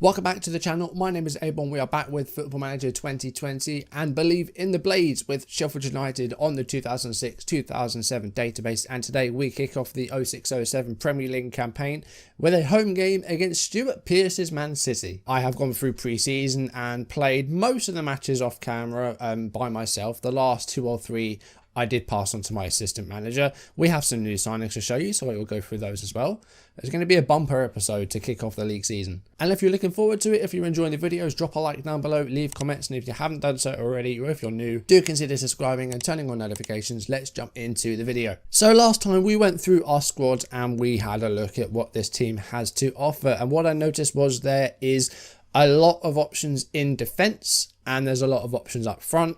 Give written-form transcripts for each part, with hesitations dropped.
Welcome back to the channel. My name is a-bomb. We are back with Football Manager 2020 and believe in the Blades with Sheffield United on the 2006-2007 database. And today we kick off the 06-07 Premier League campaign with a home game against Stuart Pearce's Man City. I have gone through pre-season and played most of the matches off camera by myself. The last 2 or 3 I did pass on to my assistant manager. We have some new signings to show you, so I will go through those as well. It's going to be a bumper episode to kick off the league season. And if you're looking forward to it, if you're enjoying the videos, drop a like down below, leave comments, and if you haven't done so already, or if you're new, do consider subscribing and turning on notifications. Let's jump into the video. So last time we went through our squad and we had a look at what this team has to offer. And what I noticed was there is a lot of options in defence and there's a lot of options up front.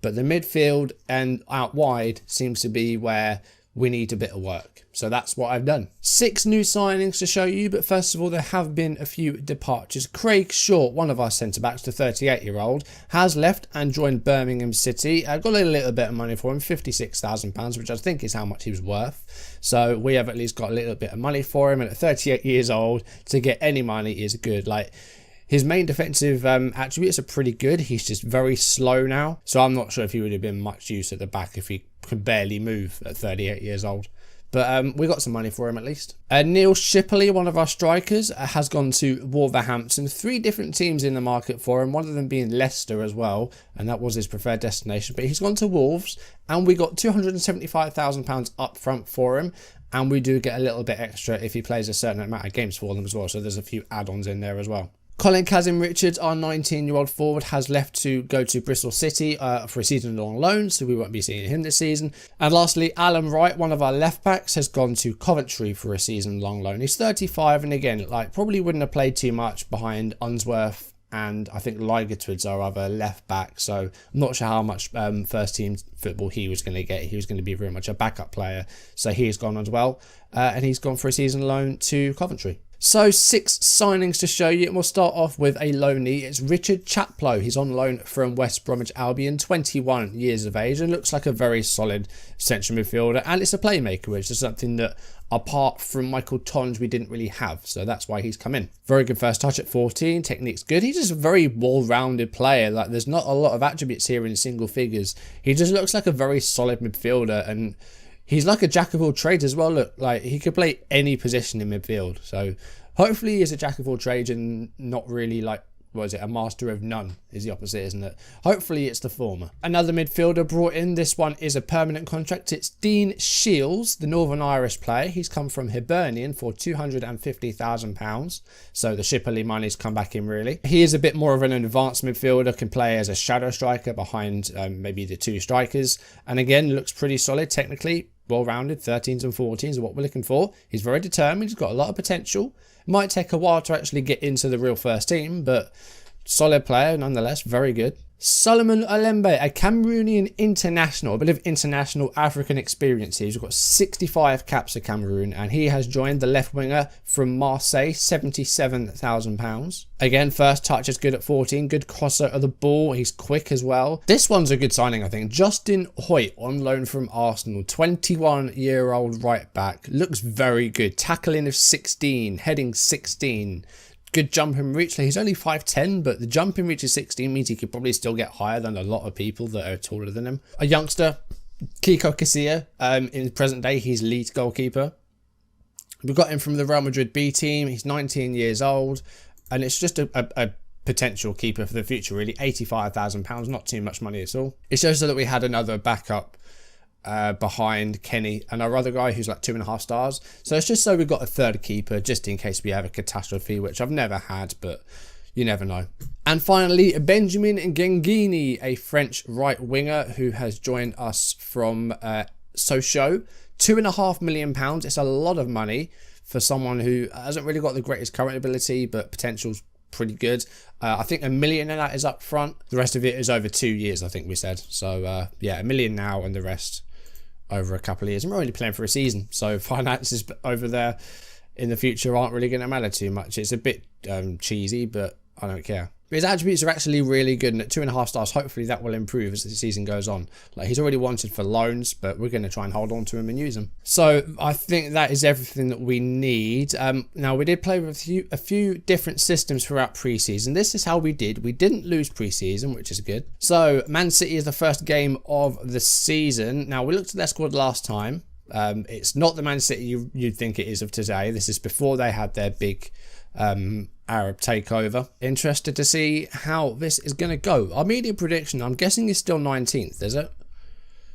But the midfield and out wide seems to be where we need a bit of work. So that's what I've done. 6 new signings to show you, but first of all, there have been a few departures. Craig Short, one of our centre-backs, the 38-year-old, has left and joined Birmingham City. I got a little bit of money for him, £56,000, which I think is how much he was worth. So we have at least got a little bit of money for him. And at 38 years old, to get any money is good. His main defensive attributes are pretty good. He's just very slow now. So I'm not sure if he would have been much use at the back if he could barely move at 38 years old. But we got some money for him at least. Neil Shipley, one of our strikers, has gone to Wolverhampton. 3 different teams in the market for him, one of them being Leicester as well. And that was his preferred destination. But he's gone to Wolves and we got £275,000 up front for him. And we do get a little bit extra if he plays a certain amount of games for them as well. So there's a few add-ons in there as well. Colin Kazim-Richards, our 19-year-old forward, has left to go to Bristol City for a season-long loan, so we won't be seeing him this season. And lastly, Alan Wright, one of our left-backs, has gone to Coventry for a season-long loan. He's 35, and again, probably wouldn't have played too much behind Unsworth, and I think Ligertwid's our other left-back, so I'm not sure how much first-team football he was going to get. He was going to be very much a backup player, so he's gone as well, and he's gone for a season loan to Coventry. So 6 signings to show you, and we'll start off with a loanee. It's Richard Chaplow. He's on loan from West Bromwich Albion, 21 years of age, and looks like a very solid central midfielder, and it's a playmaker, which is something that apart from Michael Tonge we didn't really have, so that's why he's come in. Very good first touch at 14, technique's good. He's just a very well-rounded player. There's not a lot of attributes here in single figures. He just looks like a very solid midfielder, and he's like a jack of all trades as well. Look, he could play any position in midfield. So hopefully he's a jack of all trades and not really a master of none is the opposite, isn't it? Hopefully it's the former. Another midfielder brought in. This one is a permanent contract. It's Dean Shields, the Northern Irish player. He's come from Hibernian for £250,000. So the Shipley money's come back in really. He is a bit more of an advanced midfielder, can play as a shadow striker behind maybe the 2 strikers. And again, looks pretty solid technically. Well-rounded, 13s and 14s are what we're looking for. He's very determined. He's got a lot of potential. Might take a while to actually get into the real first team, but solid player nonetheless, very good. Solomon Olembe, a Cameroonian international, a bit of international African experience here. He's got 65 caps for Cameroon, and he has joined the left winger from Marseille, £77,000. Again, first touch is good at 14, good crosser of the ball. He's quick as well. This one's a good signing, I think. Justin Hoyt on loan from Arsenal, 21-year-old right back. Looks very good. Tackling of 16, heading 16. Good jump and reach. He's only 5'10", but the jump and reach of 16 means he could probably still get higher than a lot of people that are taller than him. A youngster, Kiko Casilla, in the present day, he's lead goalkeeper. We got him from the Real Madrid B team. He's 19 years old, and it's just a potential keeper for the future, really. £85,000, not too much money at all. It shows that we had another backup behind Kenny and our other guy who's like 2.5 stars. So it's just so we've got a third keeper just in case we have a catastrophe, which I've never had, but you never know. And finally, Benjamin Gengini, a French right winger who has joined us from Sochaux. £2.5 million. It's a lot of money for someone who hasn't really got the greatest current ability, but potential's pretty good. I think $1 million of that is up front. The rest of it is over 2 years, I think we said. So yeah, $1 million now and the rest over a couple of years. I'm only playing for a season, so finances over there in the future aren't really going to matter too much. It's a bit cheesy, but I don't care. But his attributes are actually really good, and at 2.5 stars, hopefully that will improve as the season goes on. Like, he's already wanted for loans, but we're going to try and hold on to him and use him. So I think that is everything that we need. Now, we did play with a few different systems throughout pre-season. This is how we did. We didn't lose pre-season, which is good. So Man City is the first game of the season. Now, we looked at their squad last time. It's not the Man City you'd think it is of today. This is before they had their big Arab takeover. Interested to see how this is going to go. Our media prediction, I'm guessing, is still 19th, is it?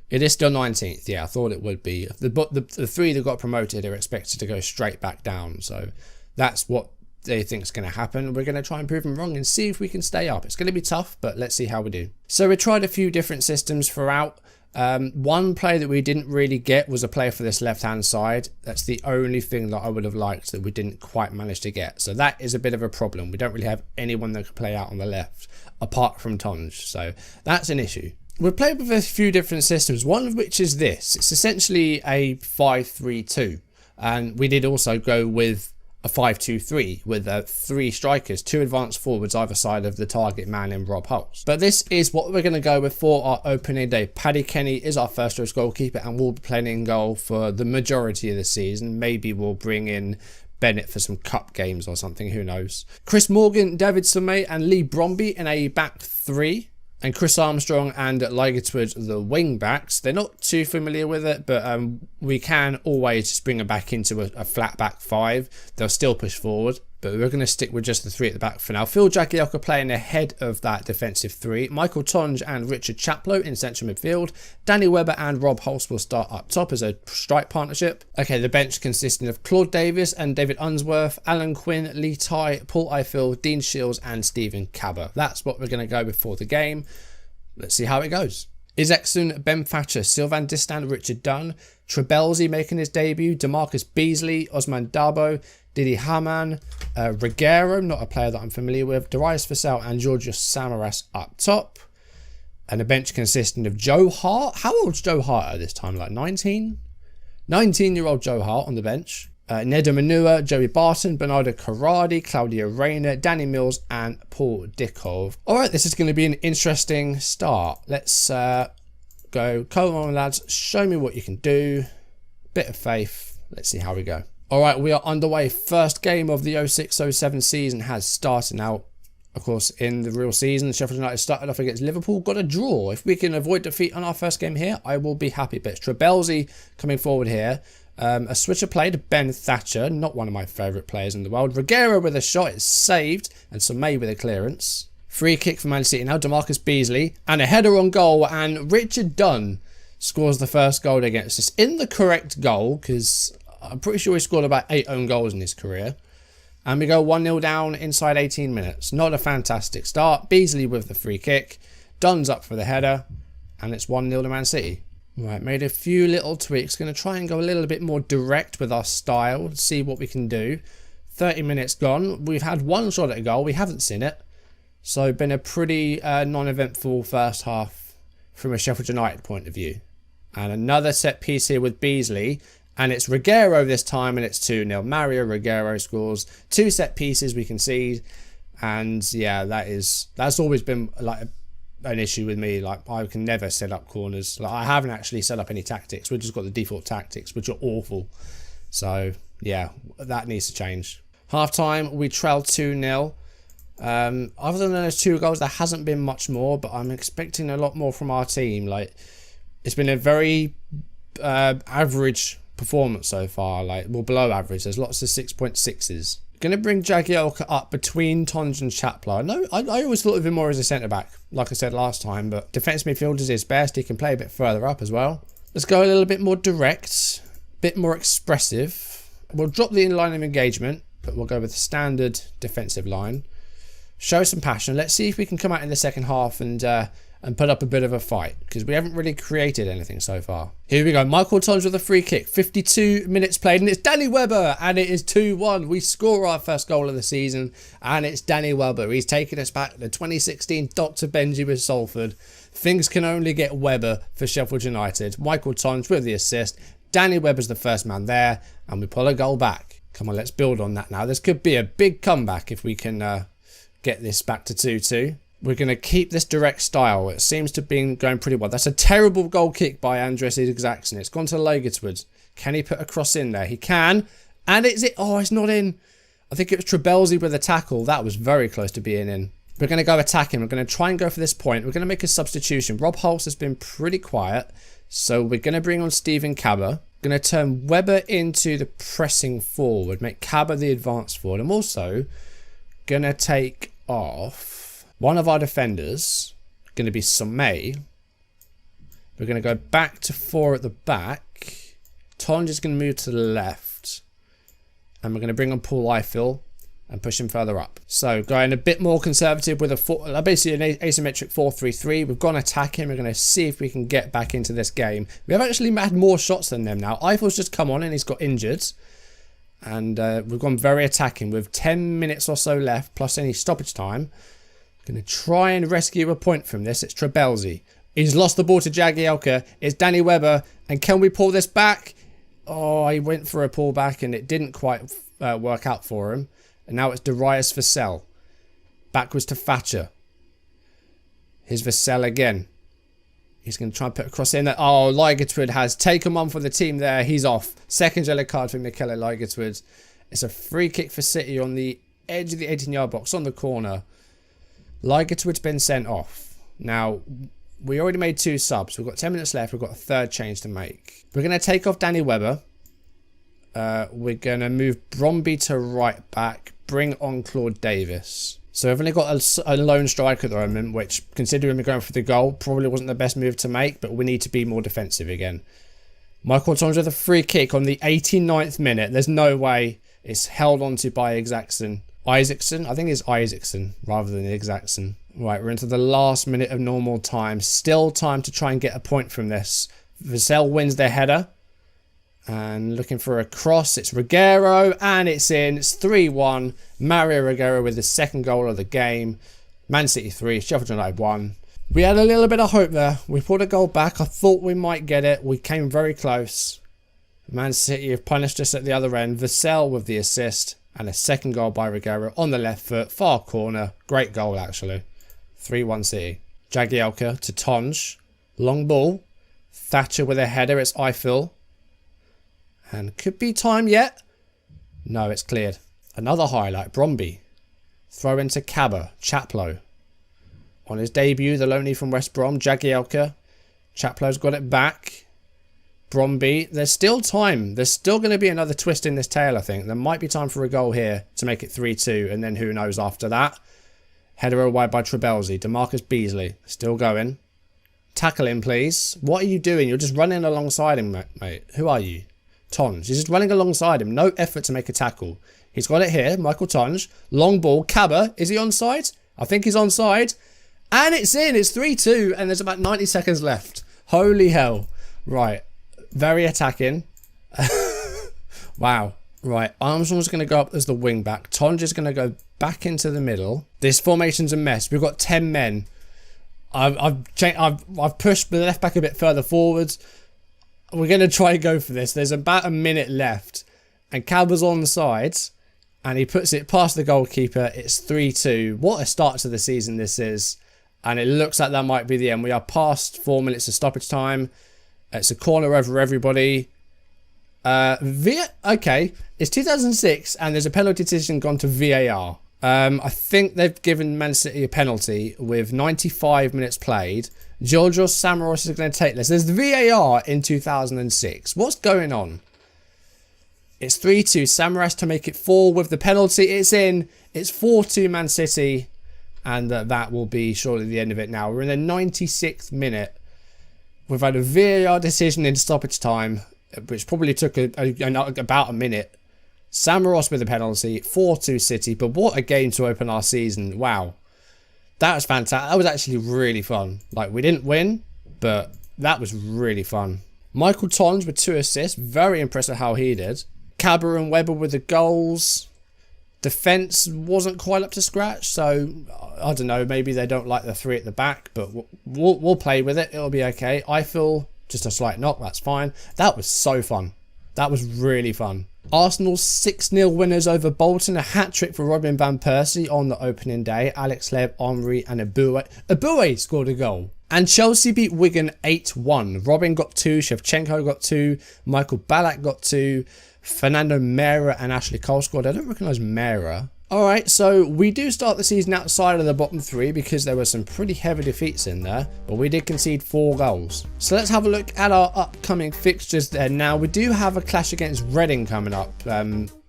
It is still 19th. Yeah, I thought it would be. The three that got promoted are expected to go straight back down. So that's what they think is going to happen. We're going to try and prove them wrong and see if we can stay up. It's going to be tough, but let's see how we do. So we tried a few different systems throughout. One player that we didn't really get was a player for this left hand side. That's the only thing that I would have liked that we didn't quite manage to get. So that is a bit of a problem. We don't really have anyone that can play out on the left apart from Tonge. So that's an issue. We've played with a few different systems, one of which is this. It's essentially a 5-3-2. And we did also go with a 5-2-3 with 3 strikers, 2 advanced forwards either side of the target man in Rob Hulse. But this is what we're going to go with for our opening day. Paddy Kenny is our first choice goalkeeper and will be playing in goal for the majority of the season. Maybe we'll bring in Bennett for some cup games or something, who knows. Chris Morgan, David Somay and Lee Bromby in a back 3. And Chris Armstrong and Ligertwood, the wing backs. They're not too familiar with it, but we can always just bring them back into a flat back 5. They'll still push forward, but we're going to stick with just the 3 at the back for now. Phil Jagielka playing ahead of that defensive 3. Michael Tonge and Richard Chaplow in central midfield. Danny Webber and Rob Hulse will start up top as a strike partnership. Okay, the bench consisting of Claude Davis and David Unsworth, Alan Quinn, Lee Ty, Paul Eiffel, Dean Shields and Stephen Cabot. That's what we're going to go before the game. Let's see how it goes. Isaacson, Ben Thatcher, Sylvain Distant, Richard Dunn, Trebelsi making his debut, DeMarcus Beasley, Osman Dabo, Didi Hamann, Reguero, not a player that I'm familiar with, Darius Vassell and Georgios Samaras up top. And a bench consisting of Joe Hart. How old's Joe Hart at this time? Like 19? 19-year-old Joe Hart on the bench. Neda Manua, Joey Barton, Bernardo Corradi, Claudio Reyna, Danny Mills and Paul Dickov. Alright, this is going to be an interesting start. Let's go. Come on, lads. Show me what you can do. Bit of faith. Let's see how we go. Alright, we are underway. First game of the 06-07 season has started now. Of course, in the real season, Sheffield United started off against Liverpool, got a draw. If we can avoid defeat on our first game here, I will be happy. But it's Trebelsi coming forward here. A switcher play to Ben Thatcher, not one of my favourite players in the world. Reguero with a shot, it's saved, and Somay with a clearance. Free kick for Man City now, DeMarcus Beasley, and a header on goal, and Richard Dunn scores the first goal against us in the correct goal, because I'm pretty sure he scored about 8 own goals in his career. And we go 1-0 down inside 18 minutes. Not a fantastic start. Beasley with the free kick, Dunn's up for the header, and it's 1-0 to Man City. Right, made a few little tweaks. Going to try and go a little bit more direct with our style. See what we can do. 30 minutes gone. We've had one shot at a goal. We haven't seen it. So been a pretty non-eventful first half from a Sheffield United point of view. And another set piece here with Beasley. And it's Reguero this time and it's 2-0. Mario Reguero scores. 2 set pieces we concede. And yeah, that's always been like an issue with me. Like, I can never set up corners. Like, I haven't actually set up any tactics. We've just got the default tactics, which are awful. So yeah, that needs to change. Half time, we trailed 2-0. Other than those 2 goals, there hasn't been much more, but I'm expecting a lot more from our team. Like, it's been a very average performance so far, like, well, below average. There's lots of 6.6s. Going to bring Jagielka up between Tonge and Chaplow. I always thought of him more as a centre-back, like I said last time, but defence midfield is his best. He can play a bit further up as well. Let's go a little bit more direct, a bit more expressive. We'll drop the in-line of engagement, but we'll go with the standard defensive line. Show some passion. Let's see if we can come out in the second half and put up a bit of a fight, because we haven't really created anything so far. Here we go. Michael Tonge with a free kick. 52 minutes played, and it's Danny Webber, and it is 2-1. We score our first goal of the season, and it's Danny Webber. He's taking us back to 2016 Dr. Benji with Salford. Things can only get Webber for Sheffield United. Michael Tonge with the assist. Danny Webber's the first man there, and we pull a goal back. Come on, let's build on that now. This could be a big comeback if we can get this back to 2-2. We're going to keep this direct style. It seems to have been going pretty well. That's a terrible goal kick by Andres Isaacson. It's gone to Lagertwood. Can he put a cross in there? He can. And it's it. Oh, it's not in. I think it was Trebelsi with a tackle. That was very close to being in. We're going to go attacking. We're going to try and go for this point. We're going to make a substitution. Rob Hulse has been pretty quiet. So we're going to bring on Stephen Cabba. Going to turn Webber into the pressing forward. Make Cabba the advance forward. I'm also going to take off one of our defenders, going to be Sommet. We're going to go back to 4 at the back. Tonj is going to move to the left. And we're going to bring on Paul Eiffel and push him further up. So going a bit more conservative with basically an asymmetric 4-3-3. We've gone attacking. We're going to see if we can get back into this game. We have actually had more shots than them now. Eiffel's just come on and he's got injured. And we've gone very attacking with 10 minutes or so left, plus any stoppage time. Going to try and rescue a point from this. It's Trebelsi. He's lost the ball to Jagielka. It's Danny Webber. And can we pull this back? Oh, he went for a pull back and it didn't quite work out for him. And now it's Darius Vassell. Backwards to Thatcher. Here's Vassell again. He's going to try and put a cross in there. Oh, Lagertwood has taken one for the team there. He's off. Second yellow card for Michele Lagertwood. It's a free kick for City on the edge of the 18-yard box on the corner. Lagertwood's been sent off. Now, we already made 2 subs. We've got 10 minutes left. We've got a third change to make. We're going to take off Danny Webber. We're going to move Bromby to right back. Bring on Claude Davis. So we've only got a lone striker at the moment, which, considering we're going for the goal, probably wasn't the best move to make, but we need to be more defensive again. Michael Tonj with a free kick on the 89th minute. There's no way. It's held onto by Isaacson. I think it's Isaacson rather than Isaacson. Right, we're into the last minute of normal time. Still time to try and get a point from this. Vassell wins their header. And looking for a cross. It's Ruggiero. And it's in. It's 3-1. Mario Ruggiero with the second goal of the game. Man City 3. Sheffield United 1. We had a little bit of hope there. We pulled a goal back. I thought we might get it. We came very close. Man City have punished us at the other end. Vassell with the assist. And a second goal by Ruggiero on the left foot. Far corner. Great goal, actually. 3-1 City. Jagielka to Tonj. Long ball. Thatcher with a header. It's Eiffel. And could be time yet. No, it's cleared. Another highlight. Bromby. Throw into Cabba. Chaplow. On his debut, the loanee from West Brom. Jagielka. Chaplow's got it back. Bromby. There's still time. There's still going to be another twist in this tale, I think. There might be time for a goal here to make it 3-2. And then who knows after that. Header away by Trebelsi. DeMarcus Beasley. Still going. Tackle him, please. What are you doing? You're just running alongside him, mate. Who are you? Tonj. He's just running alongside him. No effort to make a tackle. He's got it here. Michael Tonj. Long ball. Cabba. Is he onside? I think he's onside. And it's in. It's 3-2. And there's about 90 seconds left. Holy hell. Right. Very attacking. Wow. Right. Armstrong's going to go up as the wing back. Tonj is going to go back into the middle. This formation's a mess. We've got 10 men. I've pushed the left back a bit further forwards. We're going to try and go for this. There's about a minute left. And Cabba's on the sides. And he puts it past the goalkeeper. It's 3-2. What a start to the season this is. And it looks like that might be the end. We are past 4 minutes of stoppage time. It's a corner over everybody. Okay. It's 2006 and there's a penalty decision gone to VAR. I think they've given Man City a penalty with 95 minutes played. Georgios Samaros is going to take this. There's the VAR in 2006. What's going on? It's 3-2. Samaras to make it 4 with the penalty. It's in. It's 4-2 Man City. And that will be surely the end of it now. We're in the 96th minute. We've had a VAR decision in stoppage time, which probably took about a minute. Samaros with a penalty. 4-2 City. But what a game to open our season. Wow. That was fantastic. That was actually really fun. Like, we didn't win, but that was really fun. Michael Tonj with 2 assists. Very impressed with how he did. Cabba and Webber with the goals. Defence wasn't quite up to scratch, so I don't know. Maybe they don't like the 3 at the back, but we'll play with it. It'll be okay. Eiffel, just a slight knock. That's fine. That was so fun. That was really fun. Arsenal 6-0 winners over Bolton, a hat-trick for Robin van Persie on the opening day. Alex Lev, Omri and Aboué scored a goal. And Chelsea beat Wigan 8-1. Robin got 2, Shevchenko got 2, Michael Ballack got 2, Fernando Mera and Ashley Cole scored. I don't recognise Mera. Alright, so we do start the season outside of the bottom 3 because there were some pretty heavy defeats in there, but we did concede 4 goals. So let's have a look at our upcoming fixtures there. Now, we do have a clash against Reading coming up,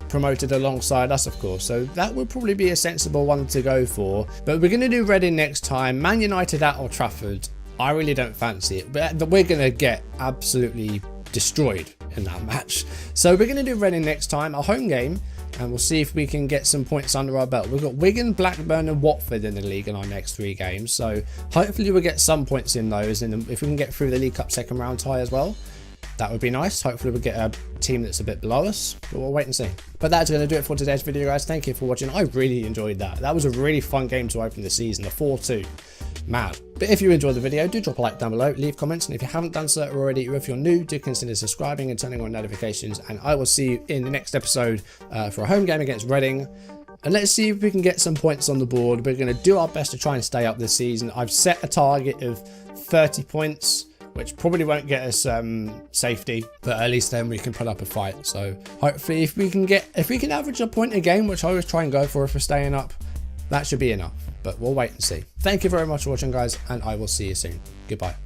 promoted alongside us, of course, so that would probably be a sensible one to go for. But we're going to do Reading next time. Man United at Old Trafford, I really don't fancy it, but we're going to get absolutely destroyed in that match. So we're going to do Reading next time, our home game, and we'll see if we can get some points under our belt. We've got Wigan, Blackburn and Watford in the league in our next 3 games, so hopefully we'll get some points in those, and if we can get through the League Cup second round tie as well, that would be nice. Hopefully we'll get a team that's a bit below us, but we'll wait and see. But that's going to do it for today's video, guys. Thank you for watching. I really enjoyed that. That was a really fun game to open the season, a 4-2. Mad. But if you enjoyed the video, do drop a like down below, leave comments, and if you haven't done so already, or if you're new, do consider subscribing and turning on notifications, and I will see you in the next episode for a home game against Reading. And let's see if we can get some points on the board. We're going to do our best to try and stay up this season. I've set a target of 30 points, which probably won't get us safety, but at least then we can put up a fight. So hopefully if we can average a point a game, which I always try and go for if we're staying up, that should be enough. But we'll wait and see. Thank you very much for watching, guys, and I will see you soon. Goodbye.